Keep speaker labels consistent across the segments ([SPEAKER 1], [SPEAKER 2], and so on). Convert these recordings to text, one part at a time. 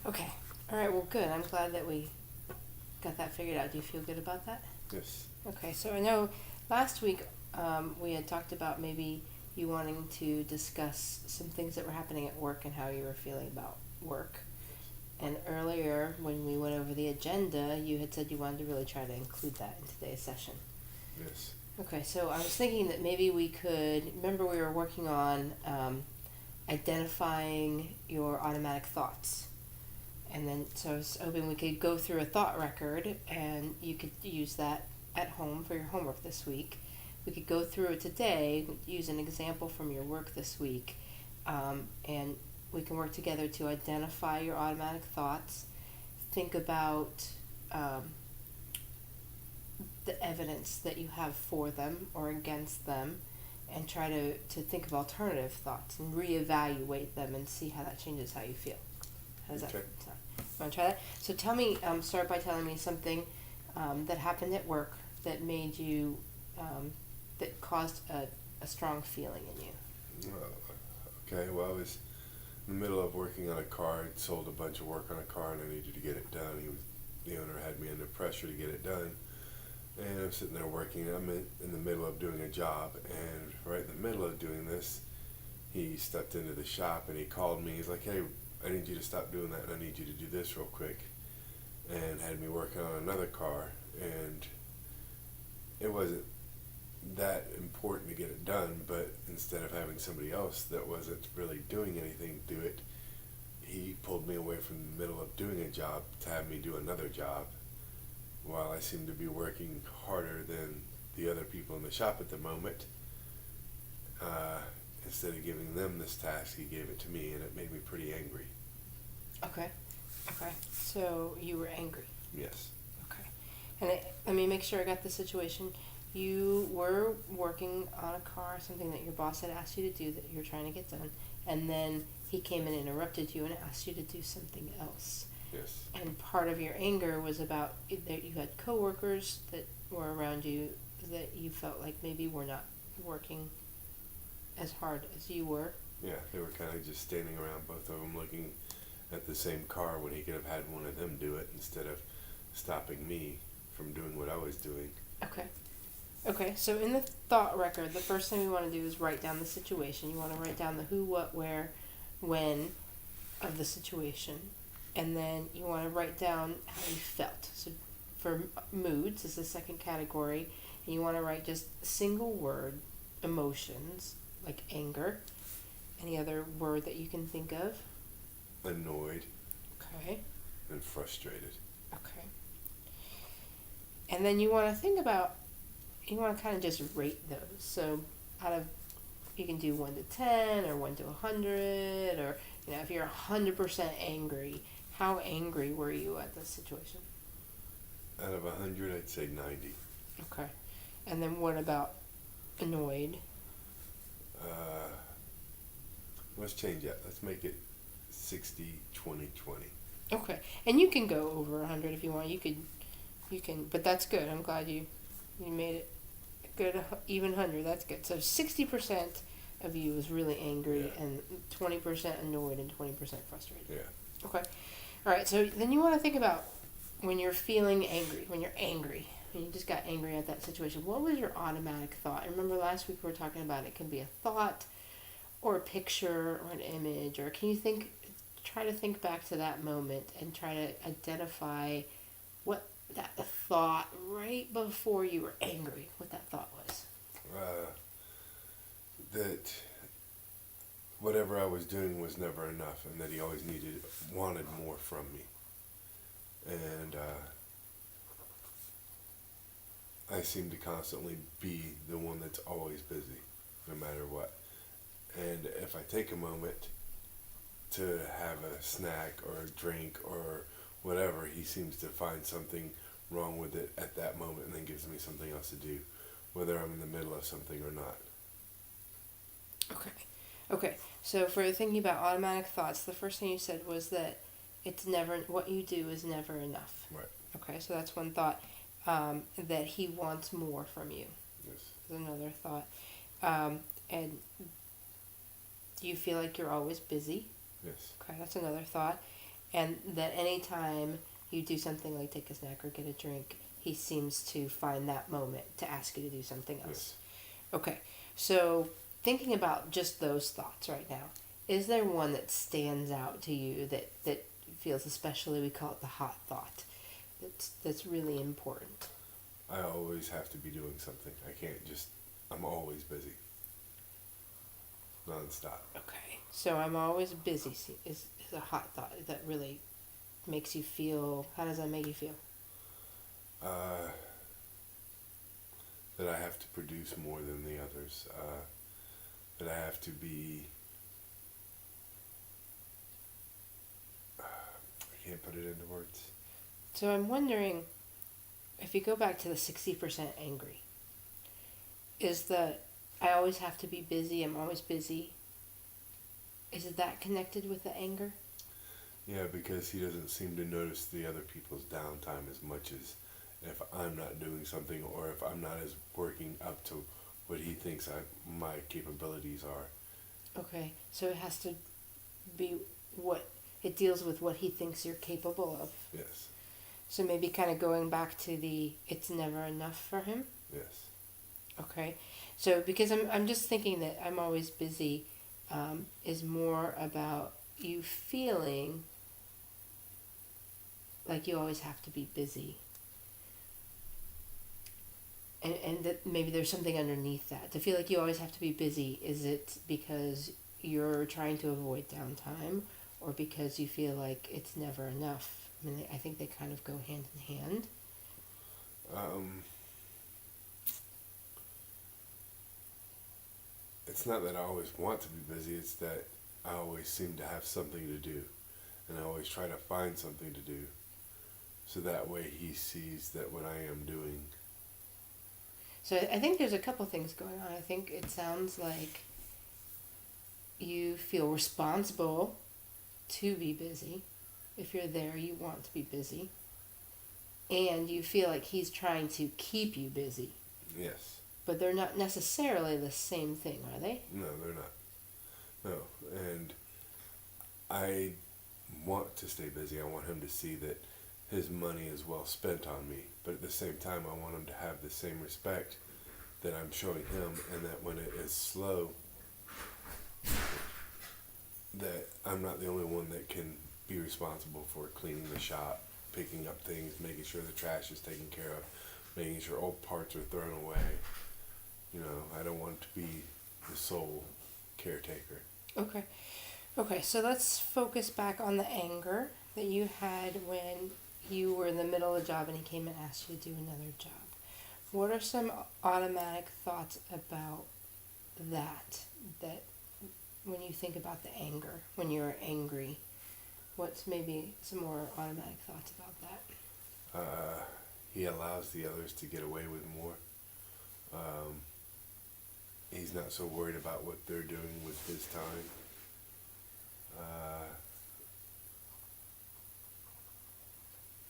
[SPEAKER 1] Okay. All right. Well, good. I'm glad that we got that figured out. Do you feel good about that?
[SPEAKER 2] Yes.
[SPEAKER 1] Okay. So I know last week we had talked about maybe you wanting to discuss some things that were happening at work and how you were feeling about work. And earlier, when we went over the agenda, you had said you wanted to really try to include that in today's session.
[SPEAKER 2] Yes.
[SPEAKER 1] Okay, so I was thinking that maybe we could. Remember, we were working on identifying your automatic thoughts. And then, so I was hoping we could go through a thought record and you could use that at home for your homework this week. We could go through it today, use an example from your work this week, and we can work together to identify your automatic thoughts, think about the evidence that you have for them or against them, and try to think of alternative thoughts and reevaluate them and see how that changes how you feel. How does that
[SPEAKER 2] Okay.
[SPEAKER 1] sound? Want to try that? So tell me, start by telling me something that happened at work that made you, that caused a strong feeling in you.
[SPEAKER 2] Okay. Well, I was in the middle of working on a car. I'd sold a bunch of work on a car, and I needed to get it done. The owner had me under pressure to get it done, and I'm sitting there working. I'm in the middle of doing a job, and right in the middle of doing this, he stepped into the shop and he called me. He's like, "Hey, I need you to stop doing that, and I need you to do this real quick," and had me working on another car, and it wasn't that important to get it done, but instead of having somebody else that wasn't really doing anything do it, he pulled me away from the middle of doing a job to have me do another job while I seemed to be working harder than the other people in the shop at the moment. Uh, Instead of giving them this task, he gave it to me, and it made me pretty angry.
[SPEAKER 1] Okay. Okay. So you were angry.
[SPEAKER 2] Yes.
[SPEAKER 1] Okay. And let me make sure I got the situation. You were working on a car, something that your boss had asked you to do that you were trying to get done, and then he came and interrupted you and asked you to do something else.
[SPEAKER 2] Yes.
[SPEAKER 1] And part of your anger was about that you had coworkers that were around you that you felt like maybe were not working as hard as you were.
[SPEAKER 2] Yeah, they were kind of just standing around, both of them looking at the same car when he could have had one of them do it instead of stopping me from doing what I was doing.
[SPEAKER 1] Okay. Okay, so in the thought record, the first thing we want to do is write down the situation. You want to write down the who, what, where, when of the situation. And then you want to write down how you felt. So for moods is the second category. And you want to write just single word emotions, like anger. Any other word that you can think of?
[SPEAKER 2] Annoyed
[SPEAKER 1] Okay.
[SPEAKER 2] and frustrated.
[SPEAKER 1] Okay. And then you want to think about, you want to kind of just rate those. So out of, you can do 1 to 10 or 1 to 100, or, if you're 100% angry, how angry were you at the situation?
[SPEAKER 2] Out of 100, I'd say 90.
[SPEAKER 1] Okay. And then what about annoyed?
[SPEAKER 2] Uh, let's change that. Let's make it 60, 20, 20.
[SPEAKER 1] Okay. And you can go over 100 if you want. You can, but that's good. I'm glad you made it good, even 100. That's good. So 60% of you is really angry,
[SPEAKER 2] Yeah.
[SPEAKER 1] and 20% annoyed, and 20% frustrated.
[SPEAKER 2] Yeah.
[SPEAKER 1] Okay. All right. So then you want to think about when you're feeling angry, when you're angry, and you just got angry at that situation. What was your automatic thought? And remember last week we were talking about it can be a thought, or a picture, or an image, or can you try to think back to that moment and try to identify what that thought right before you were angry, what that thought was.
[SPEAKER 2] That whatever I was doing was never enough, and that he always wanted more from me. And I seem to constantly be the one that's always busy, no matter what. And if I take a moment to have a snack or a drink or whatever, he seems to find something wrong with it at that moment and then gives me something else to do, whether I'm in the middle of something or not.
[SPEAKER 1] Okay. Okay. So for thinking about automatic thoughts, the first thing you said was that it's never, what you do is never enough.
[SPEAKER 2] Right.
[SPEAKER 1] Okay, so that's one thought. That he wants more from you.
[SPEAKER 2] Yes.
[SPEAKER 1] Is another thought. And you feel like you're always busy.
[SPEAKER 2] Yes.
[SPEAKER 1] Okay, that's another thought. and that anytime you do something like take a snack or get a drink, he seems to find that moment to ask you to do something else. Okay, so thinking about just those thoughts right now, is there one that stands out to you that feels especially, we call it the hot thought, that's really important?
[SPEAKER 2] I always have to be doing something. I can't just, I'm always busy. Nonstop.
[SPEAKER 1] Okay, so I'm always busy is a hot thought that really makes you feel, how does that make you feel?
[SPEAKER 2] Uh, that I have to produce more than the others. That I have to be, I can't put it into words.
[SPEAKER 1] So I'm wondering, if you go back to the 60% angry, is the I always have to be busy, I'm always busy, is that connected with the anger?
[SPEAKER 2] Yeah, because he doesn't seem to notice the other people's downtime as much as if I'm not doing something or if I'm not as working up to what he thinks my capabilities are.
[SPEAKER 1] Okay, so it has to be what it deals with, what he thinks you're capable of.
[SPEAKER 2] Yes.
[SPEAKER 1] So maybe kind of going back to the it's never enough for him.
[SPEAKER 2] Yes.
[SPEAKER 1] Okay, so because I'm just thinking that I'm always busy is more about you feeling like you always have to be busy. And that maybe there's something underneath that. To feel like you always have to be busy, is it because you're trying to avoid downtime or because you feel like it's never enough? I mean, I think they kind of go hand in hand.
[SPEAKER 2] It's not that I always want to be busy, it's that I always seem to have something to do. And I always try to find something to do. So that way he sees that what I am doing.
[SPEAKER 1] So I think there's a couple things going on. I think it sounds like you feel responsible to be busy. If you're there, you want to be busy. And you feel like he's trying to keep you busy.
[SPEAKER 2] Yes.
[SPEAKER 1] But they're not necessarily the same thing, are they?
[SPEAKER 2] No, they're not. No. And I want to stay busy. I want him to see that his money is well spent on me. But at the same time, I want him to have the same respect that I'm showing him, and that when it is slow, that I'm not the only one that can be responsible for cleaning the shop, picking up things, making sure the trash is taken care of, making sure old parts are thrown away. You know, I don't want to be the sole caretaker.
[SPEAKER 1] Okay. Okay, so let's focus back on the anger that you had when you were in the middle of a job and he came and asked you to do another job. What are some automatic thoughts about that when you think about the anger, when you're angry, what's maybe some more automatic thoughts about that?
[SPEAKER 2] He allows the others to get away with more. He's not so worried about what they're doing with his time.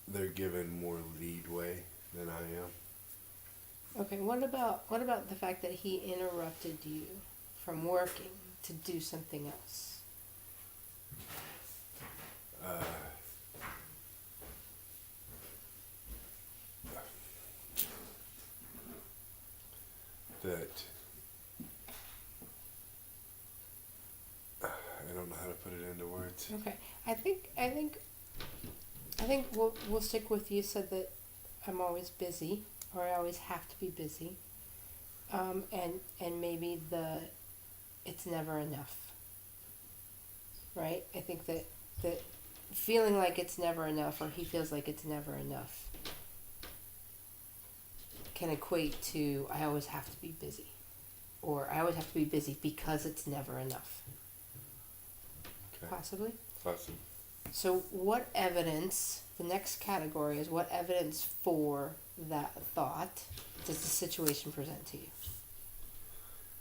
[SPEAKER 2] They're given more leadway than I am.
[SPEAKER 1] Okay, what about the fact that he interrupted you from working to do something else?
[SPEAKER 2] That I don't know how to put it into words.
[SPEAKER 1] Okay, I think we'll stick with you said that I'm always busy or I always have to be busy, and maybe it's never enough. Right? I think that feeling like it's never enough or he feels like it's never enough can equate to I always have to be busy, or I always have to be busy because it's never enough.
[SPEAKER 2] Okay.
[SPEAKER 1] Possibly.
[SPEAKER 2] Possibly.
[SPEAKER 1] So what evidence, the next category is what evidence for that thought does the situation present to you?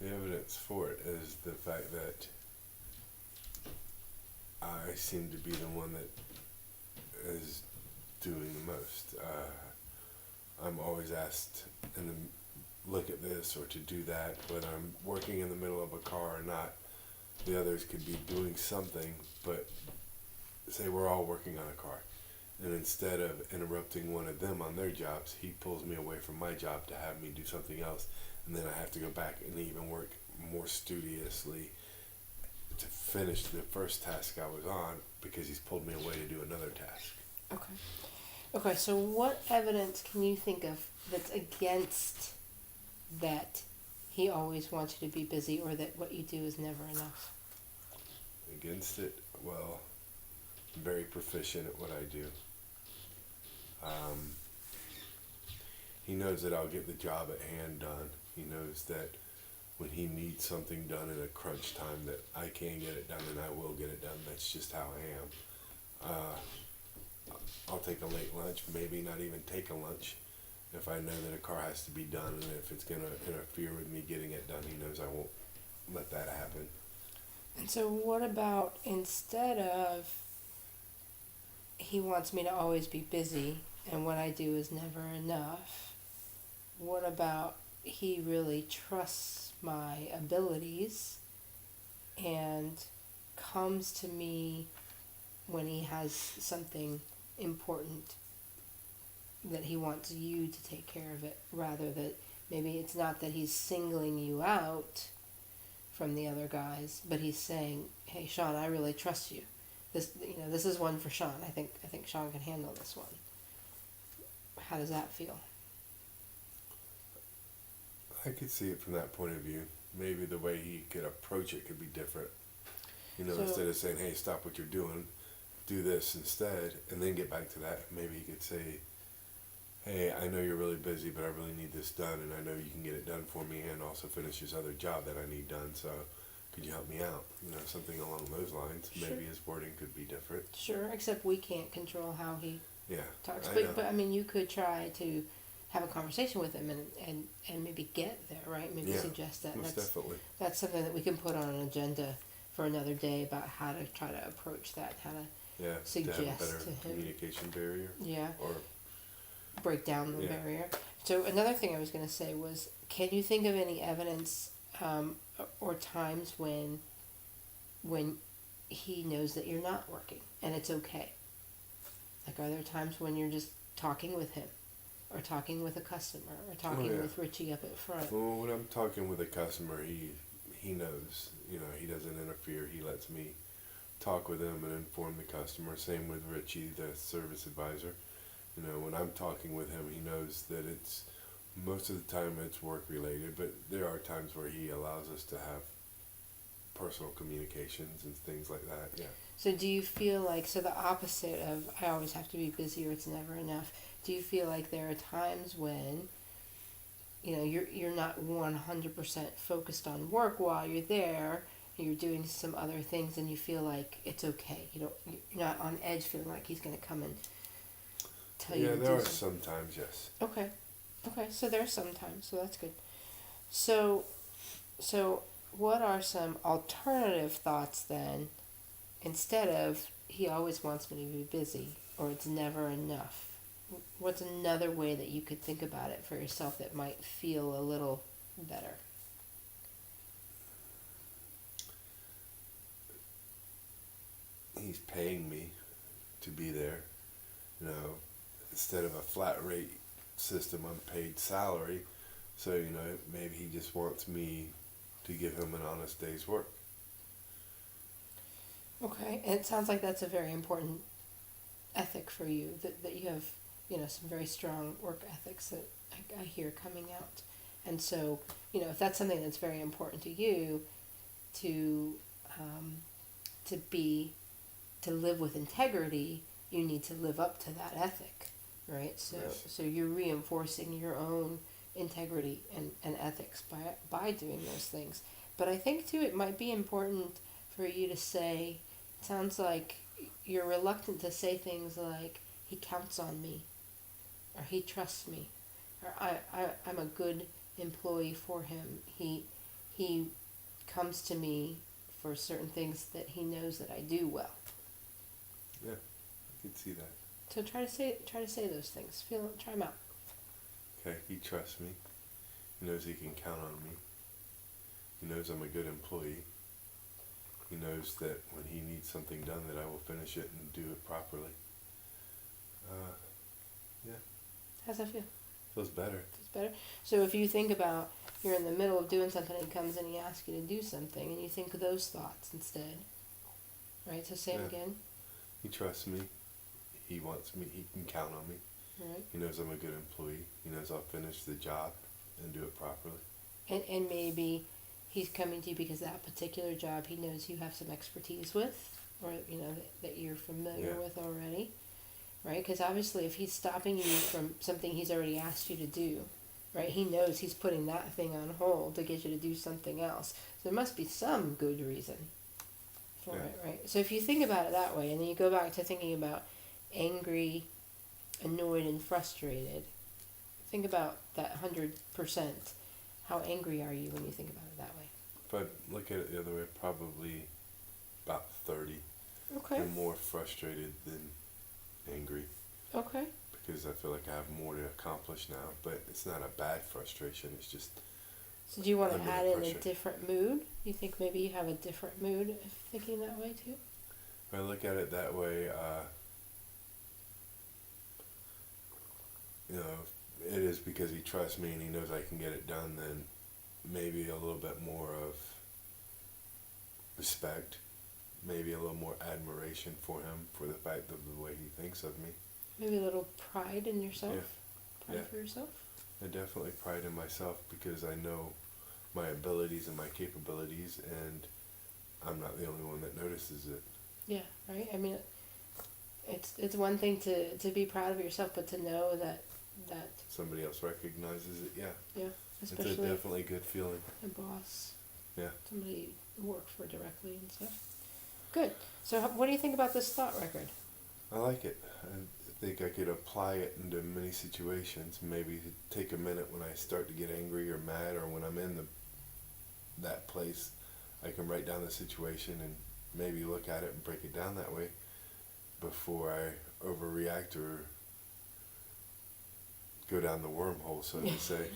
[SPEAKER 2] The evidence for it is the fact that I seem to be the one that is doing the most. I'm always asked in the look at this or to do that, whether I'm working in the middle of a car or not. The others could be doing something, but say we're all working on a car, and instead of interrupting one of them on their jobs, he pulls me away from my job to have me do something else, and then I have to go back and even work more studiously to finish the first task I was on because he's pulled me away to do another task.
[SPEAKER 1] Okay. Okay, so what evidence can you think of that's against that he always wants you to be busy or that what you do is never enough?
[SPEAKER 2] Against it, well, I'm very proficient at what I do. Um, he knows that I'll get the job at hand done. He knows that when he needs something done in a crunch time that I can get it done and I will get it done. That's just how I am. I'll take a late lunch, maybe not even take a lunch if I know that a car has to be done, and if it's going to interfere with me getting it done, he knows I won't let that happen.
[SPEAKER 1] And so what about instead of he wants me to always be busy and what I do is never enough, what about he really trusts my abilities and comes to me when he has something important that he wants you to take care of it, rather that maybe it's not that he's singling you out from the other guys, but he's saying, "Hey, Sean, I really trust you. This is one for Sean. I think Sean can handle this one." How does that feel?
[SPEAKER 2] I could see it from that point of view. Maybe the way he could approach it could be different.
[SPEAKER 1] So,
[SPEAKER 2] instead of saying, "Hey, stop what you're doing, do this instead," and then get back to that, maybe he could say, "Hey, I know you're really busy, but I really need this done, and I know you can get it done for me and also finish this other job that I need done, so could you help me out?" Something along those lines.
[SPEAKER 1] Sure.
[SPEAKER 2] Maybe his wording could be different.
[SPEAKER 1] Sure, except we can't control how he
[SPEAKER 2] Yeah,
[SPEAKER 1] talks.
[SPEAKER 2] I
[SPEAKER 1] But,
[SPEAKER 2] know.
[SPEAKER 1] but I mean, you could try to have a conversation with him and maybe get there, right? Maybe
[SPEAKER 2] Yeah,
[SPEAKER 1] suggest that.
[SPEAKER 2] most definitely.
[SPEAKER 1] That's something that we can put on an agenda for another day about how to try to approach that, how to
[SPEAKER 2] Yeah,
[SPEAKER 1] suggest
[SPEAKER 2] to have a better
[SPEAKER 1] to him.
[SPEAKER 2] communication barrier.
[SPEAKER 1] Yeah,
[SPEAKER 2] Or,
[SPEAKER 1] break down the
[SPEAKER 2] Yeah.
[SPEAKER 1] barrier. So another thing I was going to say was, can you think of any evidence or times when he knows that you're not working and it's okay? Like, are there times when you're just talking with him, or talking with a customer, or talking
[SPEAKER 2] yeah.
[SPEAKER 1] with Richie up at front?
[SPEAKER 2] well, when I'm talking with a customer, he knows. He doesn't interfere. He lets me talk with him and inform the customer. Same with Richie, the service advisor. When I'm talking with him, he knows that it's most of the time it's work related, but there are times where he allows us to have personal communications and things like that. Yeah.
[SPEAKER 1] So do you feel like, so the opposite of I always have to be busy or it's never enough, do you feel like there are times when you're not 100% focused on work while you're there, you're doing some other things and you feel like it's okay, you're not on edge feeling like he's going to come and tell you
[SPEAKER 2] Yeah,
[SPEAKER 1] to
[SPEAKER 2] there
[SPEAKER 1] do
[SPEAKER 2] are
[SPEAKER 1] something?
[SPEAKER 2] sometimes, yes.
[SPEAKER 1] Okay, so there's some times, so that's good. So what are some alternative thoughts then, instead of he always wants me to be busy or it's never enough? What's another way that you could think about it for yourself that might feel a little better?
[SPEAKER 2] He's paying me to be there. Instead of a flat rate system, I'm paid salary. So, maybe he just wants me to give him an honest day's work.
[SPEAKER 1] Okay, and it sounds like that's a very important ethic for you, that you have, some very strong work ethics that I hear coming out. And so, if that's something that's very important to you, to live with integrity, you need to live up to that ethic, right? So,
[SPEAKER 2] Yes.
[SPEAKER 1] so you're reinforcing your own integrity and ethics by doing those things. But I think too, it might be important for you to say, it sounds like you're reluctant to say things like, he counts on me, or he trusts me, or I'm a good employee for him. He comes to me for certain things that he knows that I do well.
[SPEAKER 2] Yeah, I could see that.
[SPEAKER 1] So try to say those things. Try them out.
[SPEAKER 2] Okay, he trusts me. He knows he can count on me. He knows I'm a good employee. He knows that when he needs something done, that I will finish it and do it properly. Yeah,
[SPEAKER 1] How's that feel?
[SPEAKER 2] feels better.
[SPEAKER 1] It's better. So if you think about you're in the middle of doing something and he comes and he asks you to do something and you think of those thoughts instead. Right? So say it
[SPEAKER 2] Yeah.
[SPEAKER 1] again.
[SPEAKER 2] He trusts me. He wants me. He can count on me.
[SPEAKER 1] Right.
[SPEAKER 2] He knows I'm a good employee. He knows I'll finish the job and do it properly.
[SPEAKER 1] And maybe he's coming to you because that particular job he knows you have some expertise with, or that you're familiar
[SPEAKER 2] Yeah.
[SPEAKER 1] with already, right? Because obviously, if he's stopping you from something he's already asked you to do, right? He knows he's putting that thing on hold to get you to do something else. So there must be some good reason for
[SPEAKER 2] Yeah.
[SPEAKER 1] it, right? So if you think about it that way, and then you go back to thinking about angry, annoyed, and frustrated, think about that 100%. How angry are you when you think about it that way?
[SPEAKER 2] If I look at it the other way, probably about 30.
[SPEAKER 1] Okay.
[SPEAKER 2] I'm more frustrated than angry
[SPEAKER 1] Okay.
[SPEAKER 2] because I feel like I have more to accomplish now. But it's not a bad frustration. It's just
[SPEAKER 1] So do you want to
[SPEAKER 2] under
[SPEAKER 1] add
[SPEAKER 2] the
[SPEAKER 1] in a
[SPEAKER 2] pressure.
[SPEAKER 1] different mood? You think maybe you have a different mood of thinking that way too?
[SPEAKER 2] If I look at it that way, it is because he trusts me and he knows I can get it done. Then maybe a little bit more of respect, maybe a little more admiration for him for the fact of the way he thinks of me.
[SPEAKER 1] Maybe a little pride in yourself?
[SPEAKER 2] Yeah.
[SPEAKER 1] Pride
[SPEAKER 2] Yeah.
[SPEAKER 1] for yourself?
[SPEAKER 2] I definitely pride in myself because I know my abilities and my capabilities, and I'm not the only one that notices it.
[SPEAKER 1] Yeah, right? I mean, it's one thing to be proud of yourself, but to know that
[SPEAKER 2] Somebody else recognizes it, yeah. It's a
[SPEAKER 1] especially
[SPEAKER 2] definitely good feeling.
[SPEAKER 1] a boss,
[SPEAKER 2] Yeah.
[SPEAKER 1] somebody you work for directly and stuff. Good. So what do you think about this thought record?
[SPEAKER 2] I like it. I think I could apply it into many situations. Maybe take a minute when I start to get angry or mad, or when I'm in that place. I can write down the situation and maybe look at it and break it down that way before I overreact or go down the wormhole, so to say.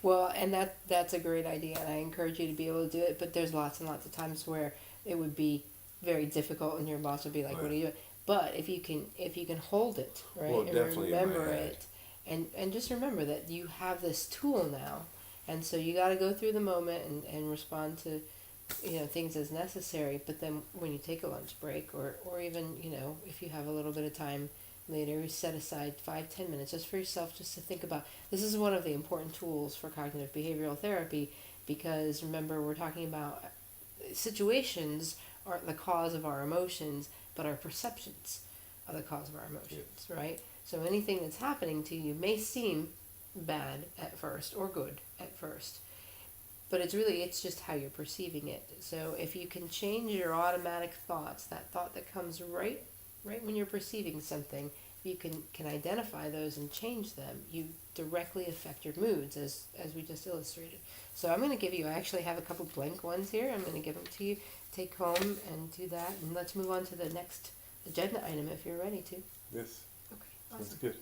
[SPEAKER 1] Well, and that's a great idea, and I encourage you to be able to do it. But there's lots and lots of times where it would be very difficult, and your boss would be like, "What are you doing?" But if you can hold it, right,
[SPEAKER 2] Well,
[SPEAKER 1] and
[SPEAKER 2] definitely in my
[SPEAKER 1] remember
[SPEAKER 2] head.
[SPEAKER 1] it, and just remember that you have this tool now, and so you got to go through the moment and respond to, things as necessary. But then when you take a lunch break, or even if you have a little bit of time later, set aside 5-10 minutes just for yourself, just to think about. This is one of the important tools for cognitive behavioral therapy, because remember, we're talking about situations aren't the cause of our emotions, but our perceptions are the cause of our emotions, right? So anything that's happening to you may seem bad at first or good at first, but it's just how you're perceiving it. So if you can change your automatic thoughts, that thought that comes right when you're perceiving something, you can identify those and change them, you directly affect your moods, as we just illustrated. So I'm going to give you, I actually have a couple blank ones here. I'm going to give them to you. Take home and do that, and let's move on to the next agenda item if you're ready to.
[SPEAKER 2] Yes,
[SPEAKER 1] Okay, awesome.
[SPEAKER 2] that's good.